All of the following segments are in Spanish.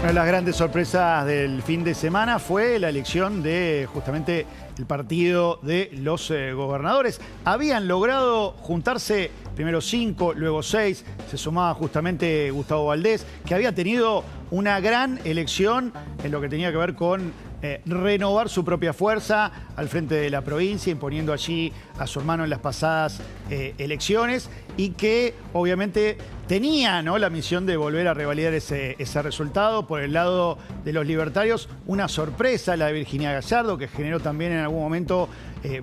Una de las grandes sorpresas del fin de semana fue la elección de justamente el partido de los gobernadores. Habían logrado juntarse primero 5, luego 6. Se sumaba justamente Gustavo Valdés, que había tenido una gran elección en lo que tenía que ver con renovar su propia fuerza al frente de la provincia, imponiendo allí a su hermano en las pasadas elecciones, y que obviamente tenía, ¿no?, la misión de volver a revalidar ese resultado. Por el lado de los libertarios, una sorpresa, la de Virginia Gallardo, que generó también en algún momento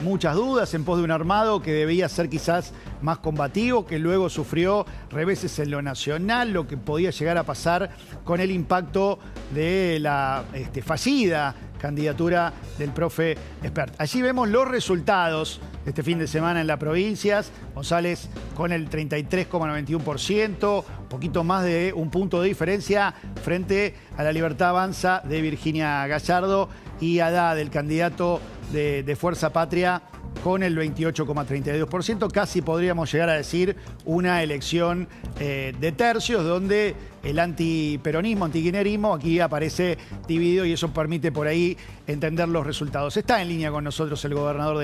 muchas dudas en pos de un armado que debía ser quizás más combativo, que luego sufrió reveses en lo nacional, lo que podía llegar a pasar con el impacto de la fallida candidatura del profe Espert. Allí vemos los resultados de este fin de semana en las provincias. González con el 33,91%, un poquito más de un punto de diferencia frente a la Libertad Avanza de Virginia Gallardo, y Haddad, el candidato de Fuerza Patria, con el 28,32%. Casi podríamos llegar a decir una elección de tercios, donde el antiperonismo, antikirchnerismo aquí aparece dividido, y eso permite por ahí entender los resultados. Está en línea con nosotros el gobernador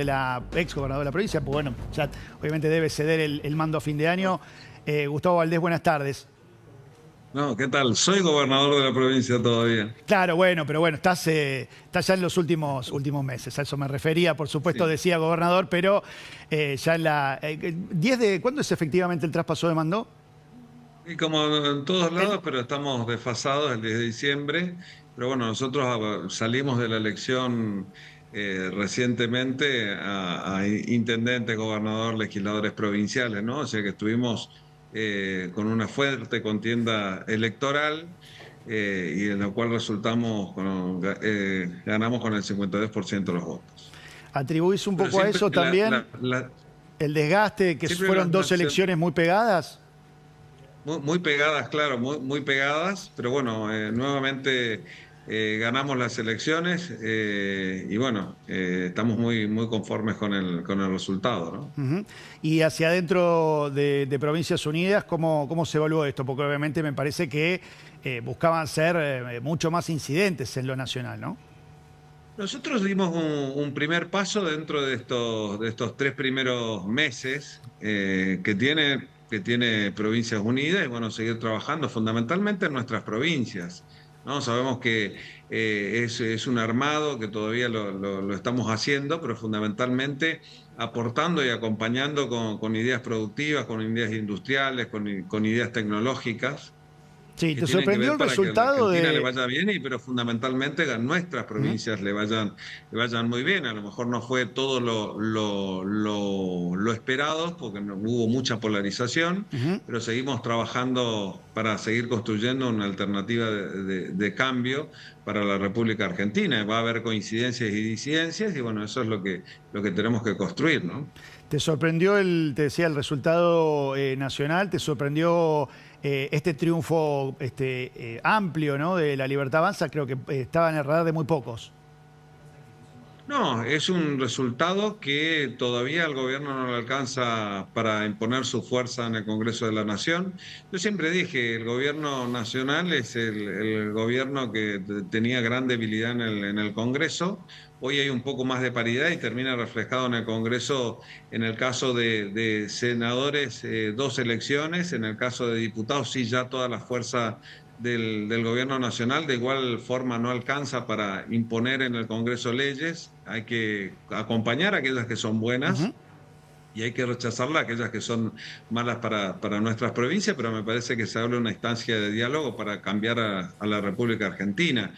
ex gobernador de la provincia, pues bueno, ya obviamente debe ceder el mando a fin de año. Gustavo Valdés, buenas tardes. No, ¿qué tal? Soy gobernador de la provincia todavía. Claro, bueno, pero bueno, estás ya en los últimos meses, a eso me refería. Por supuesto, sí, decía gobernador, pero ya en la... ¿Cuándo es efectivamente el traspaso de mando? Y como en todos lados, pero estamos desfasados el 10 de diciembre. Pero bueno, nosotros salimos de la elección recientemente a intendentes, gobernador, legisladores provinciales, ¿no? O sea que estuvimos con una fuerte contienda electoral, y en la cual ganamos con el 52% de los votos. ¿Atribuís un poco a eso también el desgaste, que fueron dos elecciones muy pegadas? Muy pegadas, claro, muy pegadas, pero bueno, nuevamente ganamos las elecciones, y bueno, estamos muy conformes con el resultado, ¿no? Y hacia adentro de Provincias Unidas, ¿cómo se evaluó esto? Porque obviamente me parece que buscaban ser mucho más incidentes en lo nacional, ¿no? Nosotros dimos un primer paso dentro de estos 3 primeros meses que tiene Provincias Unidas, y bueno, seguir trabajando fundamentalmente en nuestras provincias, ¿no? Sabemos que es un armado que todavía lo estamos haciendo, pero fundamentalmente aportando y acompañando con ideas productivas, con ideas industriales, con ideas tecnológicas. Sí, ¿te sorprendió el resultado de...? Para que a Argentina le vaya bien, pero fundamentalmente a nuestras provincias le vayan muy bien. A lo mejor no fue todo lo esperado, porque no hubo mucha polarización, pero seguimos trabajando para seguir construyendo una alternativa de cambio para la República Argentina. Va a haber coincidencias y disidencias, y bueno, eso es lo que tenemos que construir, ¿no? ¿Te sorprendió te decía, el resultado nacional? ¿Te sorprendió este triunfo amplio, ¿no?, de la Libertad Avanza? Creo que estaba en el radar de muy pocos. No, es un resultado que todavía el gobierno no le alcanza para imponer su fuerza en el Congreso de la Nación. Yo siempre dije, el gobierno nacional es el gobierno que tenía gran debilidad en el Congreso. Hoy hay un poco más de paridad y termina reflejado en el Congreso. En el caso de senadores, 2 elecciones; en el caso de diputados, sí, ya toda la fuerza del gobierno nacional. De igual forma no alcanza para imponer en el Congreso leyes. Hay que acompañar a aquellas que son buenas, y hay que rechazarlas aquellas que son malas para nuestras provincias, pero me parece que se abre una instancia de diálogo para cambiar a la República Argentina.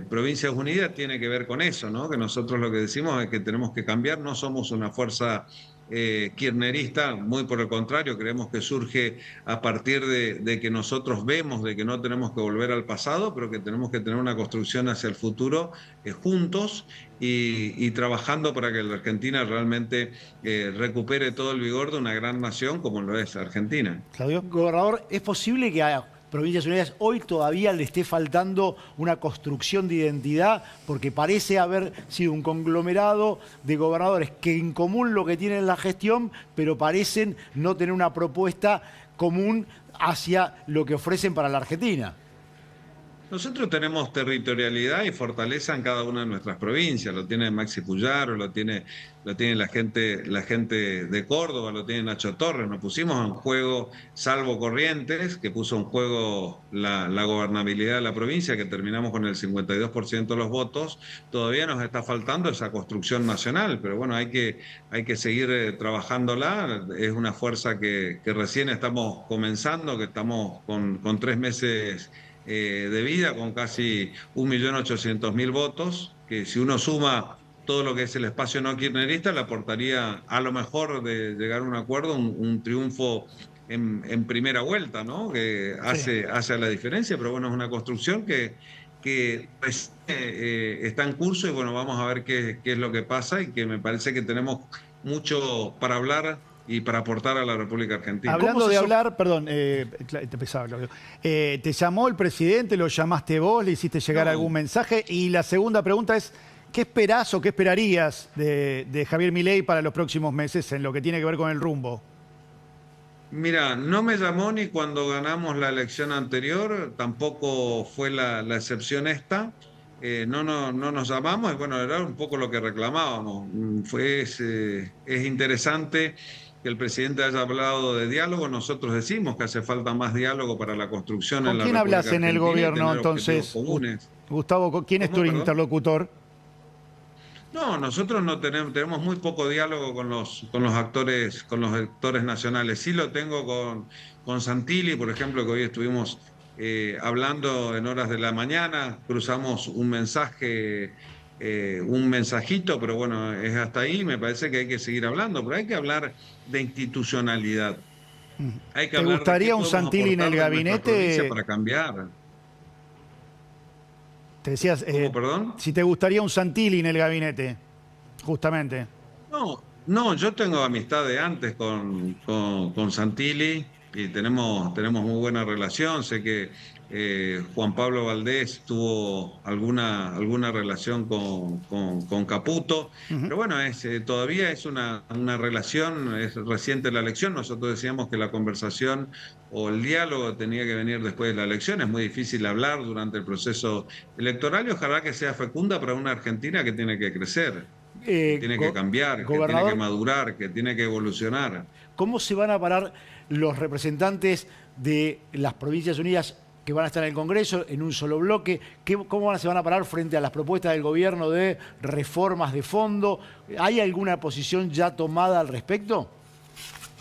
Provincias Unidas tiene que ver con eso, ¿no? Que nosotros lo que decimos es que tenemos que cambiar. No somos una fuerza kirchnerista, muy por el contrario, creemos que surge a partir de que nosotros vemos de que no tenemos que volver al pasado, pero que tenemos que tener una construcción hacia el futuro juntos, y trabajando para que la Argentina realmente recupere todo el vigor de una gran nación como lo es Argentina. Claudio. Gobernador, ¿es posible que a Provincias Unidas hoy todavía le esté faltando una construcción de identidad? Porque parece haber sido un conglomerado de gobernadores que en común lo que tienen es la gestión, pero parecen no tener una propuesta común hacia lo que ofrecen para la Argentina. Nosotros tenemos territorialidad y fortaleza en cada una de nuestras provincias. Lo tiene Maxi Puyaro, lo tiene la gente de Córdoba, lo tiene Nacho Torres. Nos pusimos en juego, salvo Corrientes, que puso en juego la gobernabilidad de la provincia, que terminamos con el 52% de los votos. Todavía nos está faltando esa construcción nacional, pero bueno, hay que seguir trabajándola. Es una fuerza que recién estamos comenzando, que estamos con 3 meses de vida, con casi 1.800.000 votos, que si uno suma todo lo que es el espacio no kirchnerista, le aportaría a lo mejor de llegar a un acuerdo, un triunfo en primera vuelta, ¿no? Que hace la diferencia, pero bueno, es una construcción que está en curso y bueno, vamos a ver qué es lo que pasa y que me parece que tenemos mucho para hablar y para aportar a la República Argentina. Hablando de hablar, perdón, te pesaba, Claudio. ¿Te llamó el presidente, lo llamaste vos, le hiciste llegar algún mensaje? Y la segunda pregunta es, ¿qué esperás o qué esperarías de Javier Milei para los próximos meses en lo que tiene que ver con el rumbo? Mira, no me llamó ni cuando ganamos la elección anterior, tampoco fue la excepción esta. No nos llamamos y bueno, era un poco lo que reclamábamos. Es interesante que el presidente haya hablado de diálogo. Nosotros decimos que hace falta más diálogo para la construcción en la República Argentina. ¿Con quién hablas en el gobierno entonces? Gustavo, ¿quién es tu interlocutor? No, nosotros no tenemos muy poco diálogo con los actores nacionales. Sí lo tengo con Santilli, por ejemplo, que hoy estuvimos hablando en horas de la mañana, cruzamos un mensaje, un mensajito, pero bueno, es hasta ahí. Me parece que hay que seguir hablando, pero hay que hablar de institucionalidad. Hay que ¿Te gustaría un Santilli en el gabinete para cambiar? Te decías, ¿Cómo, perdón? Si te gustaría un Santilli en el gabinete, justamente. No, yo tengo amistad de antes con Santilli y tenemos muy buena relación. Sé que Juan Pablo Valdés tuvo alguna relación con Caputo, pero bueno, todavía es una relación, es reciente la elección. Nosotros decíamos que la conversación o el diálogo tenía que venir después de la elección. Es muy difícil hablar durante el proceso electoral y ojalá que sea fecunda para una Argentina que tiene que crecer, que tiene que cambiar, que tiene que madurar, que tiene que evolucionar. ¿Cómo se van a parar los representantes de las Provincias Unidas que van a estar en el Congreso en un solo bloque? ¿Cómo se van a parar frente a las propuestas del gobierno de reformas de fondo? ¿Hay alguna posición ya tomada al respecto?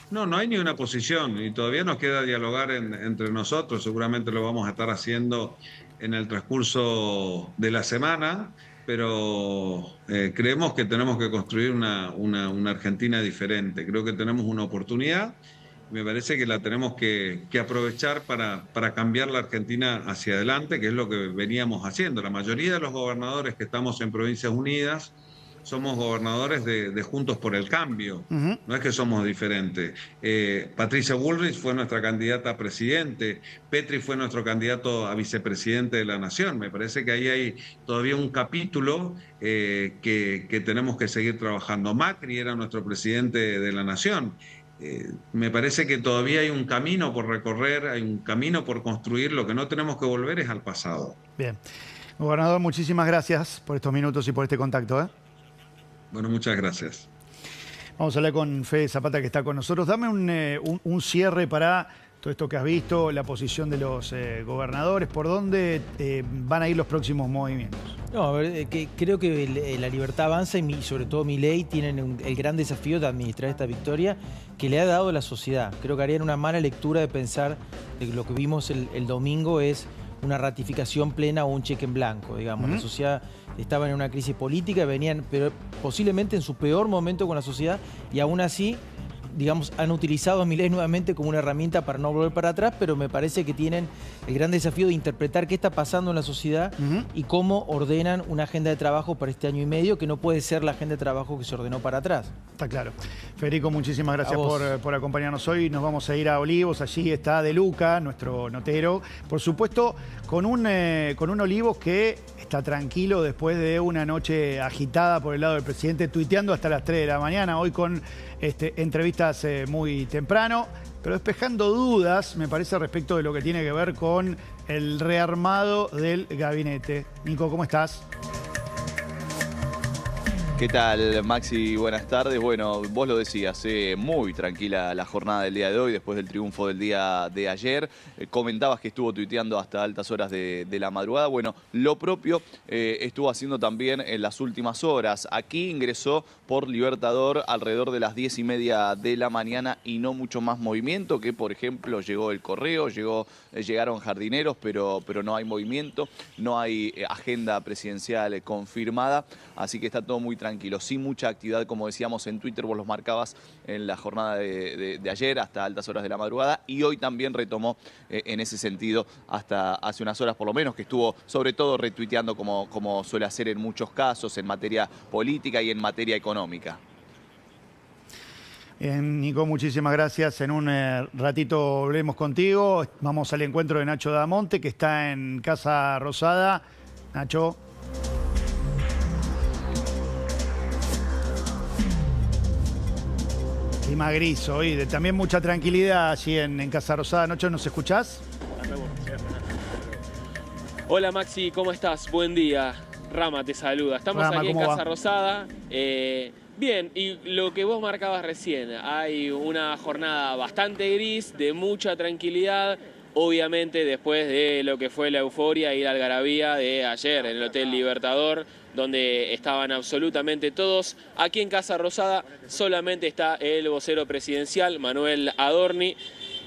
No hay ni una posición y todavía nos queda dialogar entre nosotros. Seguramente lo vamos a estar haciendo en el transcurso de la semana, pero creemos que tenemos que construir una Argentina diferente. Creo que tenemos una oportunidad. Me parece que la tenemos que aprovechar para cambiar la Argentina hacia adelante, que es lo que veníamos haciendo. La mayoría de los gobernadores que estamos en Provincias Unidas somos gobernadores de Juntos por el Cambio, no es que somos diferentes. Patricia Bullrich fue nuestra candidata a presidente, Petri fue nuestro candidato a vicepresidente de la Nación. Me parece que ahí hay todavía un capítulo que tenemos que seguir trabajando. Macri era nuestro presidente de la Nación. Me parece que todavía hay un camino por recorrer, hay un camino por construir. Lo que no tenemos que volver es al pasado. Bien. Gobernador, muchísimas gracias por estos minutos y por este contacto. Bueno, muchas gracias. Vamos a hablar con Fede Zapata, que está con nosotros. Dame un cierre para todo esto que has visto, la posición de los gobernadores, por dónde van a ir los próximos movimientos. No, a ver, creo que la Libertad Avanza y sobre todo Milei tienen el gran desafío de administrar esta victoria que le ha dado la sociedad. Creo que harían una mala lectura de pensar de que lo que vimos el domingo es una ratificación plena o un cheque en blanco, digamos. La sociedad estaba en una crisis política, venían pero posiblemente en su peor momento con la sociedad y aún así, digamos, han utilizado a Milei nuevamente como una herramienta para no volver para atrás, pero me parece que tienen el gran desafío de interpretar qué está pasando en la sociedad y cómo ordenan una agenda de trabajo para este año y medio, que no puede ser la agenda de trabajo que se ordenó para atrás. Está claro. Federico, muchísimas gracias por acompañarnos hoy. Nos vamos a ir a Olivos. Allí está De Luca, nuestro notero. Por supuesto, con un Olivos que está tranquilo después de una noche agitada por el lado del presidente, tuiteando hasta las 3 de la mañana, hoy con entrevistas muy temprano, pero despejando dudas, me parece, respecto de lo que tiene que ver con el rearmado del gabinete. Nico, ¿cómo estás? ¿Qué tal, Maxi? Buenas tardes. Bueno, vos lo decías, muy tranquila la jornada del día de hoy después del triunfo del día de ayer. Comentabas que estuvo tuiteando hasta altas horas de la madrugada. Bueno, lo propio estuvo haciendo también en las últimas horas. Aquí ingresó por Libertador alrededor de las 10:30 de la mañana y no mucho más movimiento, que por ejemplo llegó el correo, llegaron jardineros, pero no hay movimiento, no hay agenda presidencial confirmada, así que está todo muy tranquilo, sin mucha actividad, como decíamos en Twitter, vos los marcabas en la jornada de ayer hasta altas horas de la madrugada, y hoy también retomó en ese sentido hasta hace unas horas por lo menos, que estuvo sobre todo retuiteando como suele hacer en muchos casos en materia política y en materia económica. Bien, Nico, muchísimas gracias. En un ratito volvemos contigo. Vamos al encuentro de Nacho Damonte, que está en Casa Rosada. Nacho. Clima gris hoy, también mucha tranquilidad allí en Casa Rosada. Nacho, ¿nos escuchás? Hola Maxi, ¿cómo estás? Buen día. Rama te saluda. Estamos Rama, aquí en ¿cómo Casa va? Rosada. Bien, y lo que vos marcabas recién, hay una jornada bastante gris, de mucha tranquilidad, obviamente después de lo que fue la euforia y la algarabía de ayer en el Hotel Libertador, donde estaban absolutamente todos. Aquí en Casa Rosada solamente está el vocero presidencial, Manuel Adorni,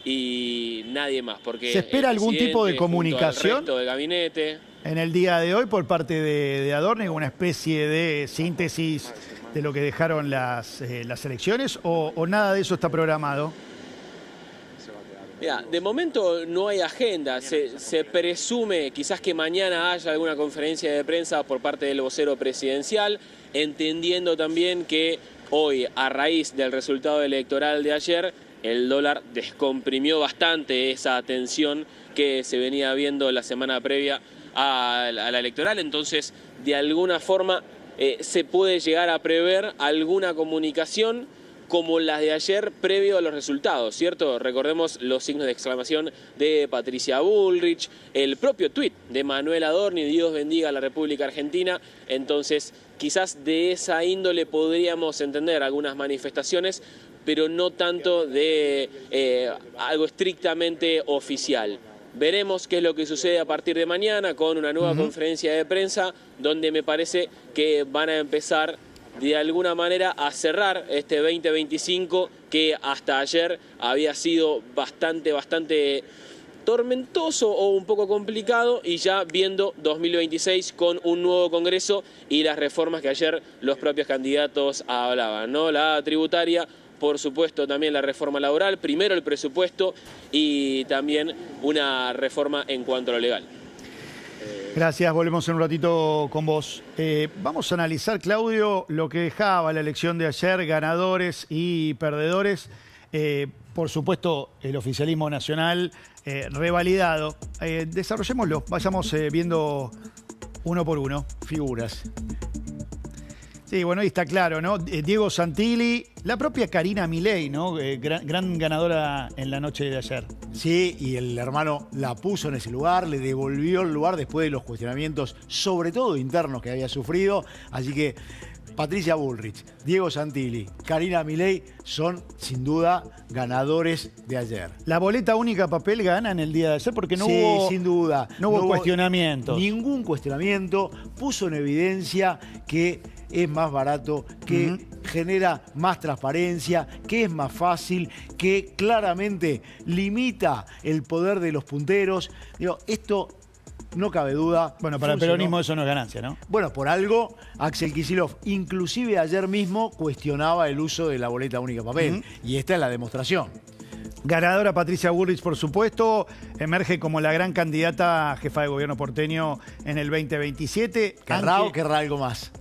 y nadie más, porque ¿Se espera algún tipo de comunicación junto al resto del gabinete en el día de hoy por parte de Adorni, una especie de síntesis de lo que dejaron las elecciones, o nada de eso está programado? Mira, de momento no hay agenda, se presume quizás que mañana haya alguna conferencia de prensa por parte del vocero presidencial, entendiendo también que hoy, a raíz del resultado electoral de ayer, el dólar descomprimió bastante esa tensión que se venía viendo la semana previa a la electoral, entonces de alguna forma se puede llegar a prever alguna comunicación como las de ayer previo a los resultados, ¿cierto? Recordemos los signos de exclamación de Patricia Bullrich, el propio tuit de Manuel Adorni, Dios bendiga a la República Argentina. Entonces, quizás de esa índole podríamos entender algunas manifestaciones, pero no tanto de algo estrictamente oficial. Veremos qué es lo que sucede a partir de mañana con una nueva conferencia de prensa, donde me parece que van a empezar de alguna manera a cerrar este 2025 que hasta ayer había sido bastante tormentoso o un poco complicado, y ya viendo 2026 con un nuevo Congreso y las reformas que ayer los propios candidatos hablaban, ¿no? La tributaria, por supuesto también la reforma laboral, primero el presupuesto y también una reforma en cuanto a lo legal. Gracias, volvemos en un ratito con vos. Vamos a analizar, Claudio, lo que dejaba la elección de ayer, ganadores y perdedores. Por supuesto, el oficialismo nacional revalidado. Desarrollémoslo, vayamos viendo uno por uno. Figuras. Sí, bueno, ahí está claro, ¿no? Diego Santilli, la propia Karina Milei, ¿no? Gran ganadora en la noche de ayer. Sí, y el hermano la puso en ese lugar, le devolvió el lugar después de los cuestionamientos, sobre todo internos, que había sufrido. Así que Patricia Bullrich, Diego Santilli, Karina Milei son, sin duda, ganadores de ayer. La boleta única papel gana en el día de ayer porque no hubo... sin duda. No hubo cuestionamientos. Ningún cuestionamiento. Puso en evidencia que es más barato, que genera más transparencia, que es más fácil, que claramente limita el poder de los punteros. Digo, esto no cabe duda. Bueno, para el peronismo eso no es ganancia, ¿no? Bueno, por algo, Axel Kicillof, inclusive ayer mismo, cuestionaba el uso de la boleta única papel. Y esta es la demostración. Ganadora Patricia Bullrich, por supuesto, emerge como la gran candidata a jefa de gobierno porteño en el 2027. ¿Querrá o querrá algo más?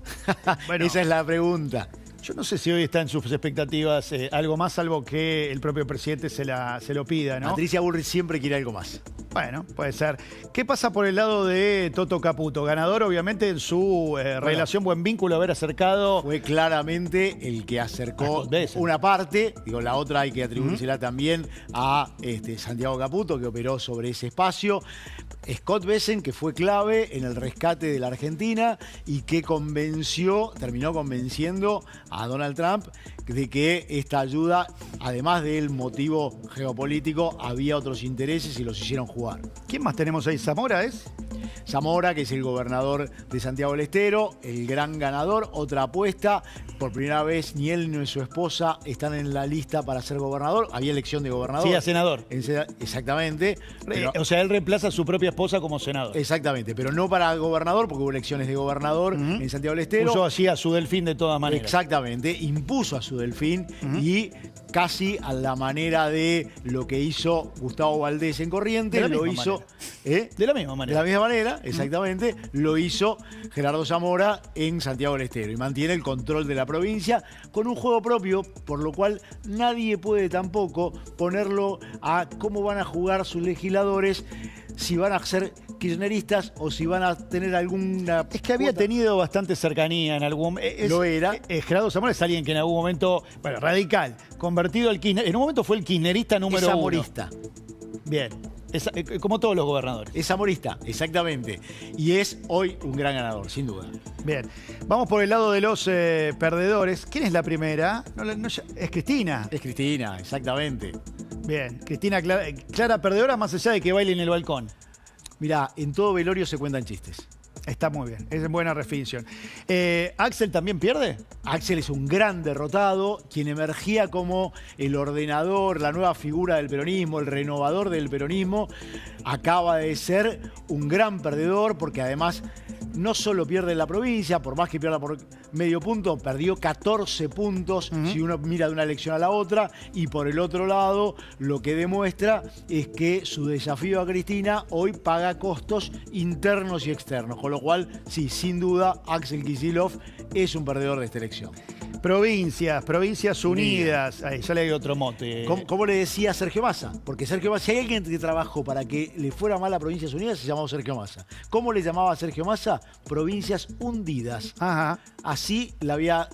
Bueno, esa es la pregunta. Yo no sé si hoy está en sus expectativas algo más, salvo que el propio presidente se lo pida, ¿no? Patricia Bullrich siempre quiere algo más. Bueno, puede ser. ¿Qué pasa por el lado de Toto Caputo? Ganador, obviamente, en su relación, buen vínculo, haber acercado. Fue claramente el que acercó una parte, digo, la otra hay que atribuírsela también a Santiago Caputo, que operó sobre ese espacio. Scott Bessent, que fue clave en el rescate de la Argentina y que terminó convenciendo a Donald Trump de que esta ayuda, además del motivo geopolítico, había otros intereses y los hicieron jugar. ¿Quién más tenemos ahí? ¿Zamora es? Zamora, que es el gobernador de Santiago del Estero, el gran ganador, otra apuesta. Por primera vez ni él ni su esposa están en la lista para ser gobernador. Había elección de gobernador. Sí, a senador. Exactamente. Pero, o sea, él reemplaza a su propia esposa como senador. Exactamente, pero no para gobernador, porque hubo elecciones de gobernador en Santiago del Estero. Puso así a su delfín de todas maneras. Exactamente, impuso a su delfín y casi a la manera de lo que hizo Gustavo Valdés en Corrientes, lo hizo... De la misma manera. De la misma manera, exactamente, lo hizo Gerardo Zamora en Santiago del Estero y mantiene el control de la provincia con un juego propio, por lo cual nadie puede tampoco ponerlo a cómo van a jugar sus legisladores, si van a ser kirchneristas o si van a tener alguna... Es que había tenido bastante cercanía en algún momento. Lo era. Gerardo Zamora es alguien que en algún momento, bueno, radical, convertido al kirchner. En un momento fue el kirchnerista número uno. Zamorista. Bien. Como todos los gobernadores. Es zamorista, exactamente. Y es hoy un gran ganador, sin duda. Bien. Vamos por el lado de los perdedores. ¿Quién es la primera? Es Cristina. Es Cristina, exactamente. Bien. Cristina clara perdedora, más allá de que baile en el balcón. Mirá, en todo velorio se cuentan chistes. Está muy bien, es buena definición. ¿Axel también pierde? Axel es un gran derrotado, quien emergía como el ordenador, la nueva figura del peronismo, el renovador del peronismo. Acaba de ser un gran perdedor porque además no solo pierde en la provincia, por más que pierda por medio punto, perdió 14 puntos si uno mira de una elección a la otra. Y por el otro lado, lo que demuestra es que su desafío a Cristina hoy paga costos internos y externos. Con lo cual, sí, sin duda, Axel Kicillof es un perdedor de esta elección. Provincias Unidas. Ahí ya le hay otro mote. ¿Cómo le decía Sergio Massa? Porque Sergio Massa, si hay alguien que trabajó para que le fuera mal a Provincias Unidas, se llamaba Sergio Massa. ¿Cómo le llamaba a Sergio Massa? Provincias hundidas. Ajá. Así la había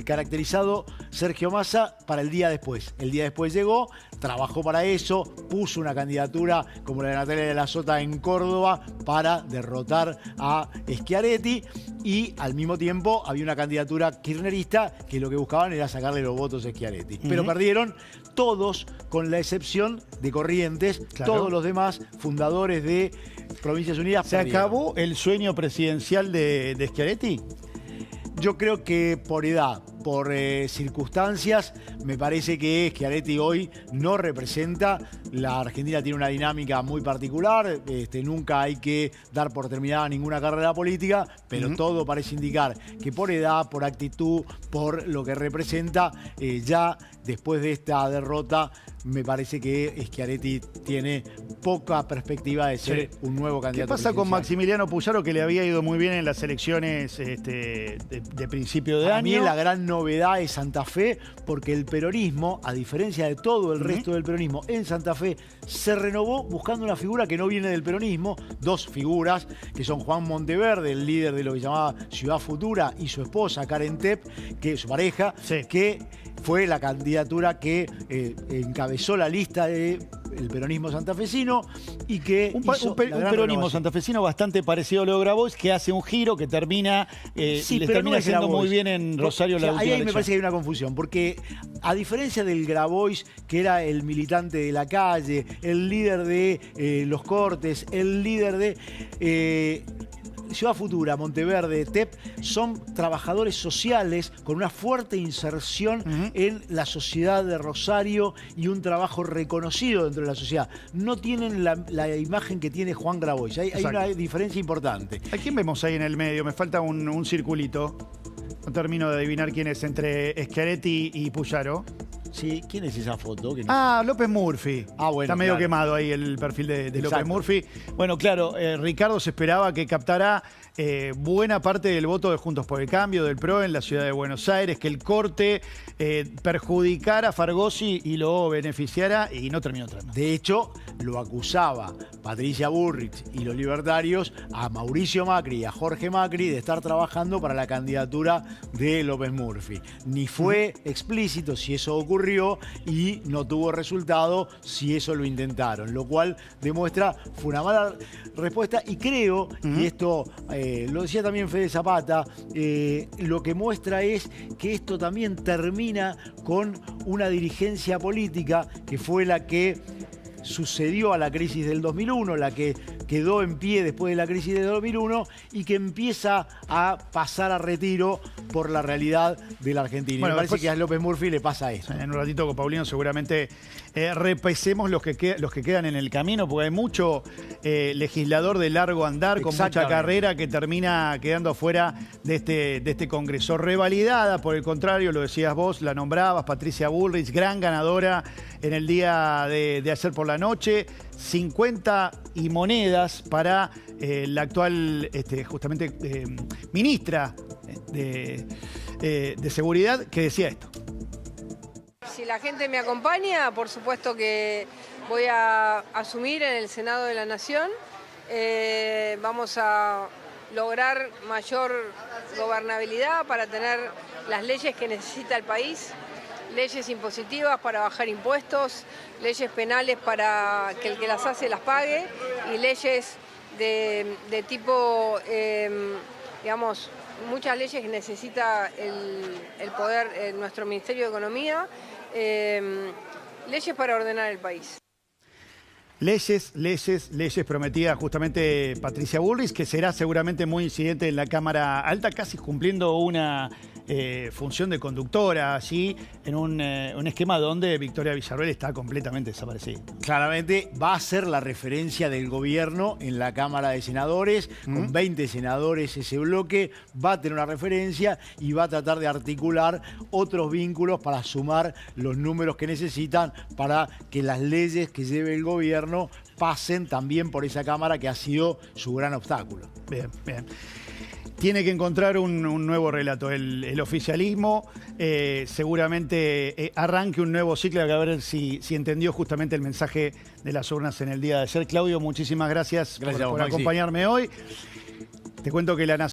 caracterizado Sergio Massa para el día después. El día después llegó, trabajó para eso, puso una candidatura como la de Natalia de la Sota en Córdoba para derrotar a Schiaretti y al mismo tiempo había una candidatura kirchnerista que lo que buscaban era sacarle los votos a Schiaretti. Pero perdieron todos, con la excepción de Corrientes, todos los demás fundadores de Provincias Unidas. ¿Se acabó el sueño presidencial de Schiaretti? Yo creo que por edad, por circunstancias, me parece que Schiaretti hoy no representa. La Argentina tiene una dinámica muy particular, nunca hay que dar por terminada ninguna carrera política, pero todo parece indicar que por edad, por actitud, por lo que representa, ya después de esta derrota, me parece que Schiaretti tiene poca perspectiva de ser un nuevo candidato. ¿Qué pasa con Maximiliano Puyaro, que le había ido muy bien en las elecciones de principio de año? A mí la gran novedad es Santa Fe, porque el peronismo, a diferencia de todo el resto del peronismo, en Santa Fe se renovó buscando una figura que no viene del peronismo, dos figuras, que son Juan Monteverde, el líder de lo que llamaba Ciudad Futura, y su esposa, Karen Tepp, que es su pareja, que fue la candidatura que encabezó la lista del peronismo santafesino y que un peronismo santafesino bastante parecido a lo de Grabois, que hace un giro que termina le termina haciendo muy bien en Rosario la última ahí elección. Me parece que hay una confusión, porque a diferencia del Grabois, que era el militante de la calle, el líder de los cortes, el líder de Ciudad Futura, Monteverde, Tepp, son trabajadores sociales con una fuerte inserción en la sociedad de Rosario y un trabajo reconocido dentro de la sociedad. No tienen la imagen que tiene Juan Grabois. Hay una diferencia importante. ¿A quién vemos ahí en el medio? Me falta un circulito. No termino de adivinar quién es entre Schiaretti y Puyaro. Sí, ¿quién es esa foto? Ah, López Murphy. Ah, bueno, está medio claro. quemado ahí el perfil de López Exacto. Murphy. Bueno, claro, Ricardo se esperaba que captara buena parte del voto de Juntos por el Cambio, del PRO en la ciudad de Buenos Aires, que el corte perjudicara a Fargosi y lo beneficiara, y no terminó entrando. De hecho, lo acusaba Patricia Bullrich y los libertarios a Mauricio Macri y a Jorge Macri de estar trabajando para la candidatura de López Murphy. Ni fue explícito si eso ocurrió y no tuvo resultado si eso lo intentaron, lo cual demuestra fue una mala respuesta y creo, y esto lo decía también Fede Zapata, lo que muestra es que esto también termina con una dirigencia política que fue la que sucedió a la crisis del 2001, la que quedó en pie después de la crisis del 2001 y que empieza a pasar a retiro por la realidad de la Argentina. Bueno, me parece después, que a López Murphy le pasa eso. En un ratito con Paulino seguramente repesemos los que quedan en el camino, porque hay mucho legislador de largo andar con mucha carrera que termina quedando afuera de este Congreso. Revalidada, por el contrario, lo decías vos, la nombrabas, Patricia Bullrich, gran ganadora en el día de ayer por la noche, 50 y monedas para la actual justamente ministra de Seguridad, que decía esto. Si la gente me acompaña, por supuesto que voy a asumir en el Senado de la Nación. Vamos a lograr mayor gobernabilidad para tener las leyes que necesita el país, leyes impositivas para bajar impuestos, leyes penales para que el que las hace las pague y leyes de tipo, digamos, muchas leyes que necesita el poder, nuestro Ministerio de Economía, leyes para ordenar el país. Leyes prometidas justamente Patricia Bullrich, que será seguramente muy incidente en la Cámara Alta, casi cumpliendo una función de conductora allí en un esquema donde Victoria Villarruel está completamente desaparecida. Claramente va a ser la referencia del gobierno en la Cámara de Senadores, con 20 senadores ese bloque, va a tener una referencia y va a tratar de articular otros vínculos para sumar los números que necesitan para que las leyes que lleve el gobierno pasen también por esa Cámara que ha sido su gran obstáculo. Bien, bien. Tiene que encontrar un nuevo relato. El oficialismo seguramente arranque un nuevo ciclo, a ver si entendió justamente el mensaje de las urnas en el día de ayer. Claudio, muchísimas gracias por a vos, Maxi. acompañarme hoy. Te cuento que la Nación